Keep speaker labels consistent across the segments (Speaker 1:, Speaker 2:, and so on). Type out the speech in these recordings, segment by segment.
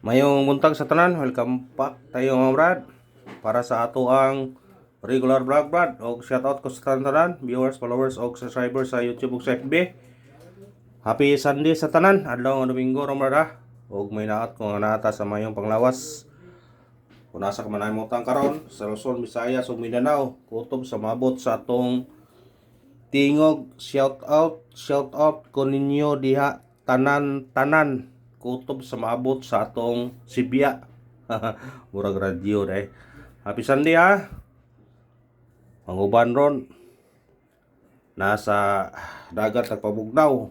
Speaker 1: Mayong buntag sa tanan, welcome back tayo mga brad para sa ato ang regular vlog brad og shoutout ko sa tanan viewers, followers og subscribers sa YouTube ug sa FB. Happy Sunday sa tanan, adlaw nga Domingo ron brad og may naat ko nga naata sa mayong panglawas. Kung nasa ka man ay motang karon sa Luzon, Visayas ug Mindanao, kutob sa mabot sa atong tingog, shoutout ko ninyo diha tanan kutob sa maabot sa atong Sibya. Murag radyo dai. Happy Sunday ha. Ang uban ron nasa dagat nagpabugnaw.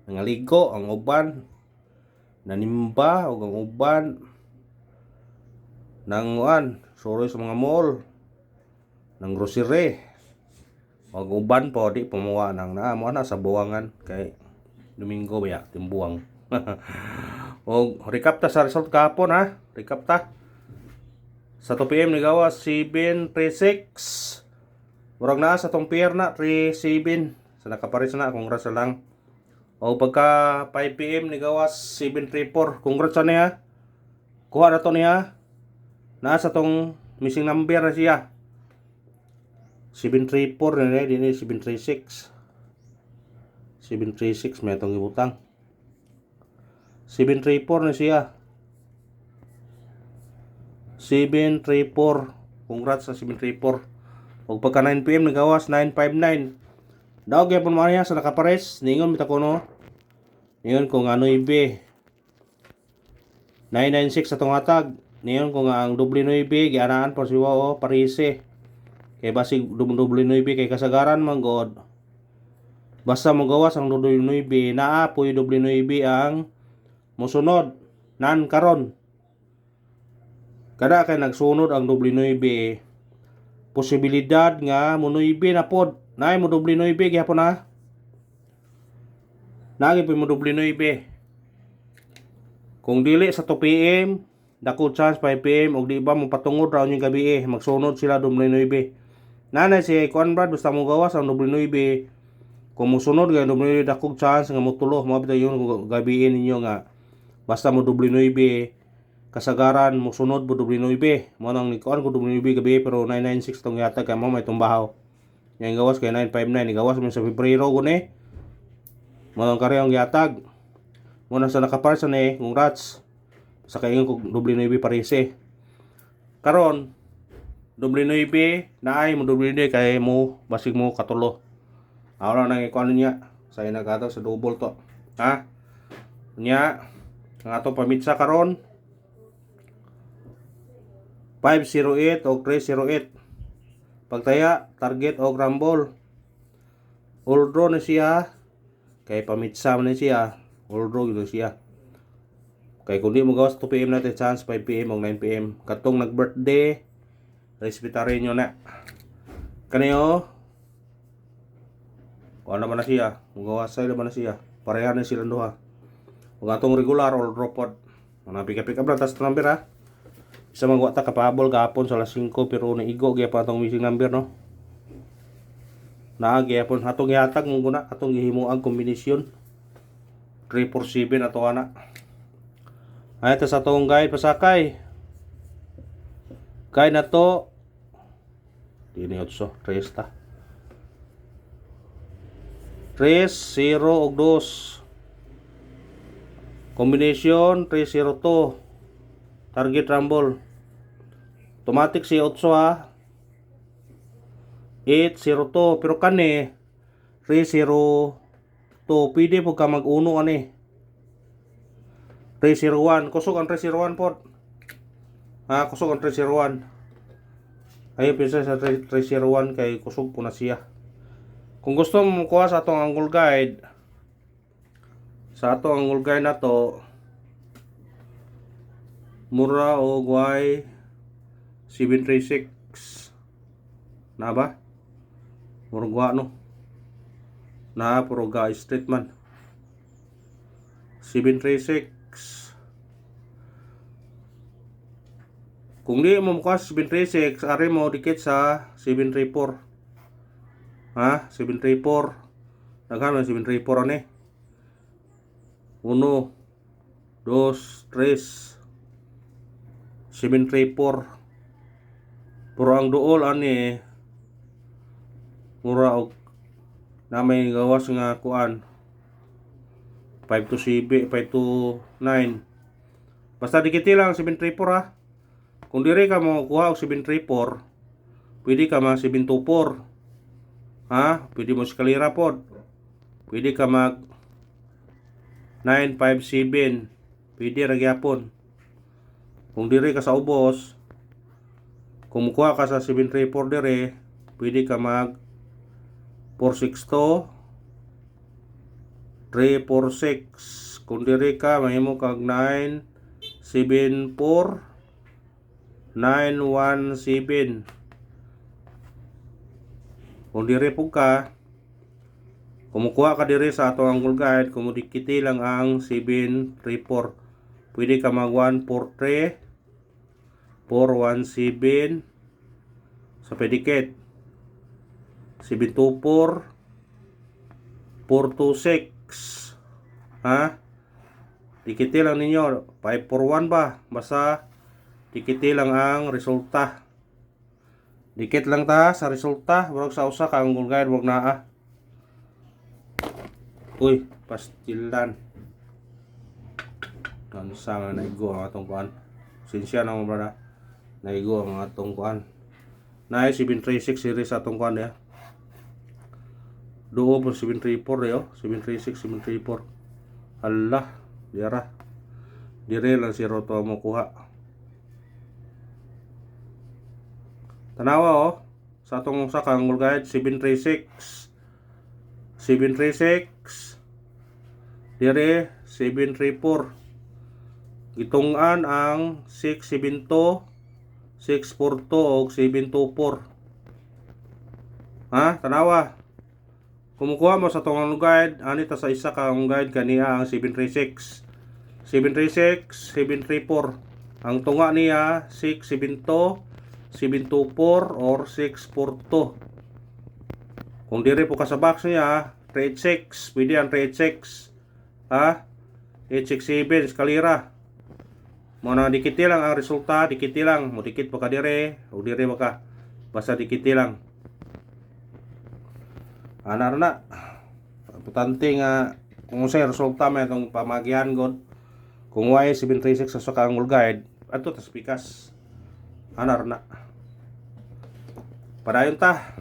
Speaker 1: Nangaligo ang uban. Nanimba og ang uban nang suroy sa mga mall. Nang grocery. Ang uban po di pumuwa nang naamo na sa buwangan kay Domingo ba timbuang. O recap ta sa result kahapon ha. Recap ta. Sa 2 PM nagawa 736. Murag naa sa tong pierna 37. Sa nakapares na, congrats lang. O pagka 5 PM nagawa 734. Congrats na niya. Kuha na to niya. Naa sa tong missing number na siya. 734 na niya, din 736. 736 may itong ibutang. 734 na siya. 734. Congrats sa 734. Ug pagka 9 PM nagawas 959. Daw gyapon man niya sa nakapares. Ningon bitaw kuno. Ningon ko nga 9. 996 sa tong hatag. Ningon ko nga ang doble 9 gianaan por siwa o parise. Kay basig doble 9 kay kasagaran man god. Basta magawas ang doble 9 naa poy doble 9 ang mosunod nan karon. Kada kay nagsunod ang doble 9, posibilidad nga mo 9 na pod. Naay mo doble 9 gyapon na. Nagi pa mo doble 9. Kung dili sa 2 PM, dako chance 5 PM og di ba mo patungod ra unyong gabi magsunod sila doble 9. Nanay si kuan brad basta mo gawas ang doble 9. Kung mo sunod kay doble 9 dako chance nga mo tulo mo bitaw yung gabi ninyo nga basta mo doble 9 kasagaran mo sunod mo doble 9 mo nang nikuan ko doble 9 gabi pero 996 tong yata kay mo may tumbahaw yang gawas kay 959 gawas mo sa Pebrero guni mo nang kare ang yatag mo na sa nakaparsa ni congrats sa kaingon ko doble 9 parise karon doble 9 naay mo doble 9 kay mo basig mo katulo ara nang ikuan niya sa inagato sa double to ha nya ang ato pamitsa karon 508 o 308. Pagtaya, target o rumble. All draw na siya. Kay pamitsa na siya. All draw gino siya. Kay kung di mo gawas 2 PM natin chance 5 PM o 9 PM. Katong nag-birthday, respetarin nyo na. Kaniyo, kung ano ba na siya? Kung gawasay na ba na siya? Pareha na silang duha. Kung atong regular, all draw pod. Mga pick up lang, tas number ha. Isa magwa ta kapabol gahapon sa alas 5 pero naigo gyapon atong missing number no. Naa gyapon atong gihatag mong guna atong gihimuang kombinasyon. 347 ato ana. Ay ta sa atong guide pasakay. Guide na to dini 8 3 ta. 3 0 ug 2. Kombinasyon 302. Target rumble. Automatic si 8 ha. 802 pero kani 302 pwede po ka mag-uno ani. 301 kusog ang 301 pod. Ha, kusog ang 301. Ayo pinsa sa 301 kay kusog po na siya. Kung gusto mo kuha sa atong angle guide, sa atong angle guide na to mura o guay 736 na ba? Murugwa no na puro ga straight man 736. Kung di mo mukha 736 ari mo dikit sa 734 ha 734 naghan 734 ani 1 2 3 734. Pero ang duol ani mura og na may gawas nga kuan 5 to 7, 5 to 9. Basta dikiti lang 734 ha. Kung dire ka mo kuha og 734, pwede ka ma 724. Ha? Pwede mo eskalera pod. Pwede ka mag 957. Pwede ra gyapon. Kung dire ka sa ubos, kung mukuha ka sa 734 dire, pwede ka mag 462 346. Kung dire ka mahimo kag 974 917. Kung dire po ka, kumukuha ka dire sa atong Angle Guide, kumudikiti lang ang 734. Pwede ka mag 143 417 sa pedikit. 724 426. Ha? Dikiti lang ninyo 541 ba? Basta dikiti lang ang resulta. Dikit lang ta sa resulta, wag sa usa ka Angle Guide wag naa. Uy, pastilan. Kansa nga naigo ang atong kuan. Sinsya na mo brada. Naigo ang atong kuan. Naay 736 series atong kuan ya. Duo po 734 yo, 736 734. Allah, dira. Dire lang si Roto mo kuha. Tanawa oh, sa atong usa ka Angle Guide 736 736 dire 734. Gitung-an ang 672 642 og 724. Ha, tanawa. Kumukuha mo sa atong Angle Guide, ani ta sa isa ka Angle Guide kaniya ang 736 736 734. Ang tunga niya 672 724 or 642. Kung dire po ka sa box niya 386, pwede ang 386. Ha? 867 eskalera. Muna dikiti lang ang resulta, dikiti lang. Mo dikit pa ka dire, o dire ba ka. Basta dikiti lang. Ana na. Importante nga kung sa resulta may itong pamagyan god. Kung way 736 sa Angle Guide, ato tas pikas. Ana na. Padayon ta.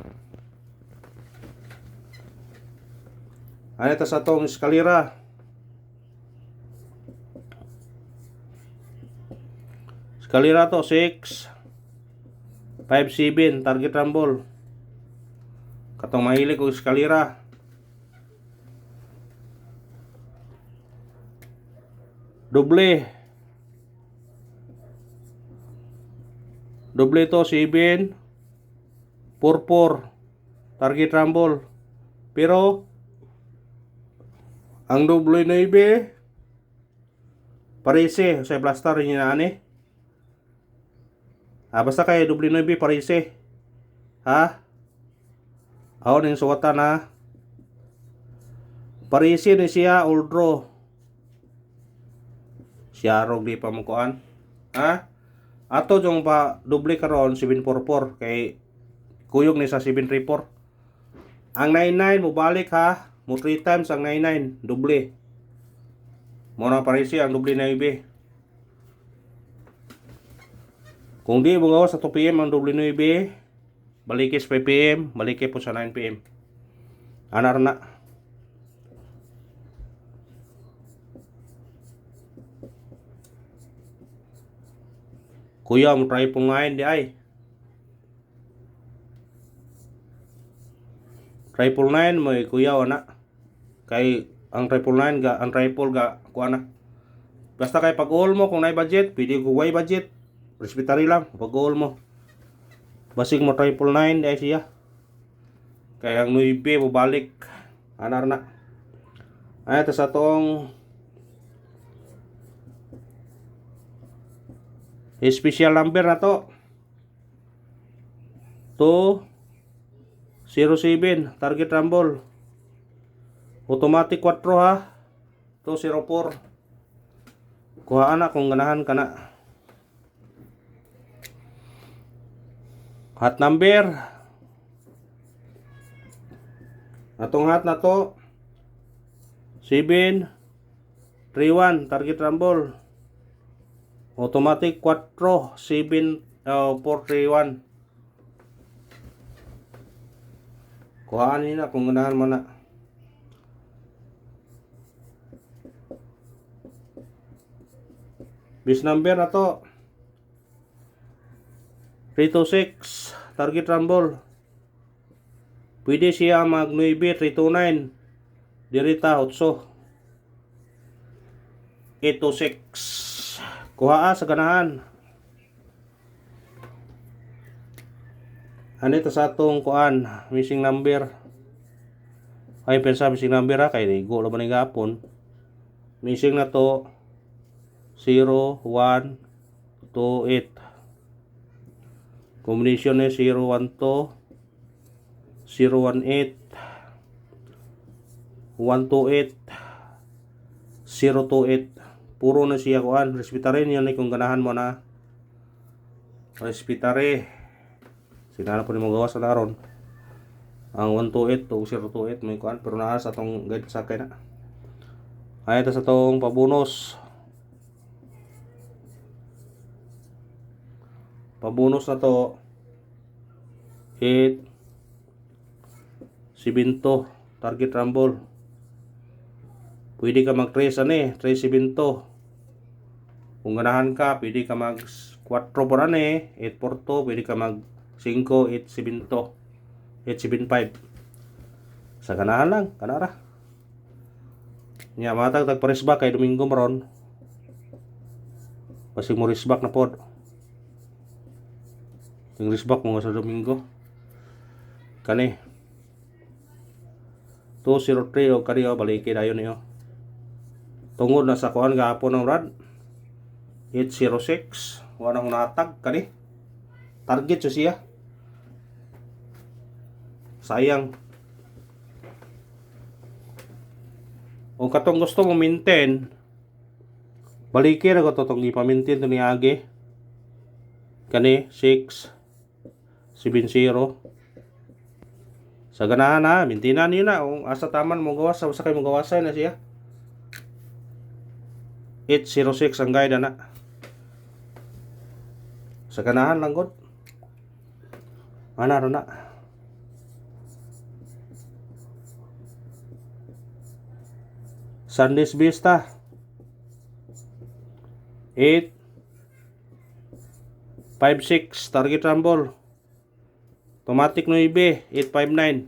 Speaker 1: Ano ta sa itong eskalera. Eskalera to 6 5-7 target rumble. Katong mahilig ko eskalera. Doble. Doble to 7 4-4 target rumble. Pero ang doble 9 parese sa blaster niya na ani. Basta kay doble 9 parese. Ha? Aw ning suwatan na. Parese ni siya all draw. Siya rog di pa mo kuan. Ha? Ato jong pa doble karon 744 kay kuyog ni sa 734. Ang 99 mo balik ha. Mo 3 times ang 99 doble. Mo na parisi ang doble 9. Kung di mo gawa sa 2 PM ang doble 9, balikis 5 PM, balikis po sa 9 PM. Anar na. Kuya mo try pong ngayon di ay. Triple 9 mo kuya na. Kay ang triple 9 ga ang triple ga kuha na. Basta kay pag all mo kung nay budget, pwede ko way budget. Respetary lang pag all mo. Basig mo triple 9 di siya. Kay ang 9 mo balik. Anar na. Ay ta sa tong special number na to. 207 target rumble. Automatic 4 ha. 204. Kuhaan na kung ganahan ka na. Hot number. Atong hot na to 731 target rumble. Automatic 4 431. Kuhaan nila kung ganahan mo na. Base number na to 326 target rumble. Pwede siya mag 9 329 dirita 8 826. Kuhaa sa ganahan. Ano ito sa atong kuan missing number. Ay pensa missing number ha kay ligo laban ni gapon. Missing na to 0 1 2 8. Combination ni 0 1 2 0 1 8 1 2 8 0 2 8. Puro na siya kuan. Respetare niyo ni kung ganahan mo na. Respetare. Sinana po ni mga gawas na naron. Ang 128 to 028 may kuan pero naa sa atong guide sa kay na. Ay ito sa tong pabonus. Pabonus na to 8 7 target rumble. Pwede ka mag 3 ani, 3 7. Kung ganahan ka, pwede ka mag 4 por ani, 8 por 2, pwede ka mag 5 8 7 8 7 5. Sa ganahan lang, kanara. Nya matag tag paresbak kay Domingo maron. Pasig mo risbak na pod. Yung risbak mo sa Domingo. Kani 203 o kani o baliki dayon niyo. Tungod na sa kuan gahapon ng rad 806 wala nang natag kani. Target siya. Sayang. O katong gusto mo maintain, baliki ra ko tong ipa-maintain to ni age. Kani 6 70. Sa ganahan na, maintinan niyo na kung asa taman mo gawas, sa kay mo gawasay na siya. 806 ang guide na. Sa ganahan lang gud. Ana ro na. Sunday's Vista 8 5-6 target rumble. Automatic 9 859.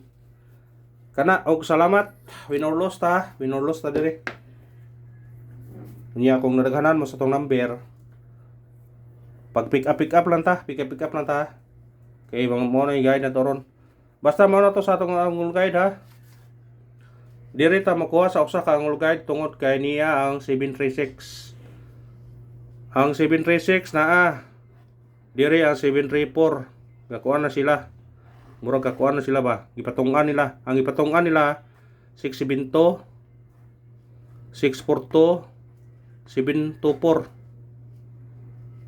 Speaker 1: Kana og salamat. Winorlos ta dire. Unya kung nadaghanan mo sa tong number, pag pick up lang ta, kay mga mo na guide na toron. Basta mo na to sa atong angul guide ha. Diri ta makuha sa usa ka angul guide tungod kay niya ang 736. Ang 736 naa. Diri ang 734. Gakuan na sila. Murag gakuan na sila ba? Gipatungan nila. Ang ipatungan nila 672 642 724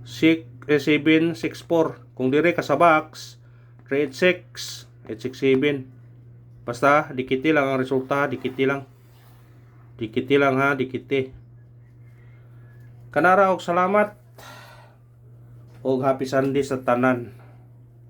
Speaker 1: 764. Kung diri ka sa box 386 867. Basta dikiti lang ang resulta, dikiti lang ha, dikiti. Kanara og salamat og happy Sunday sa tanan.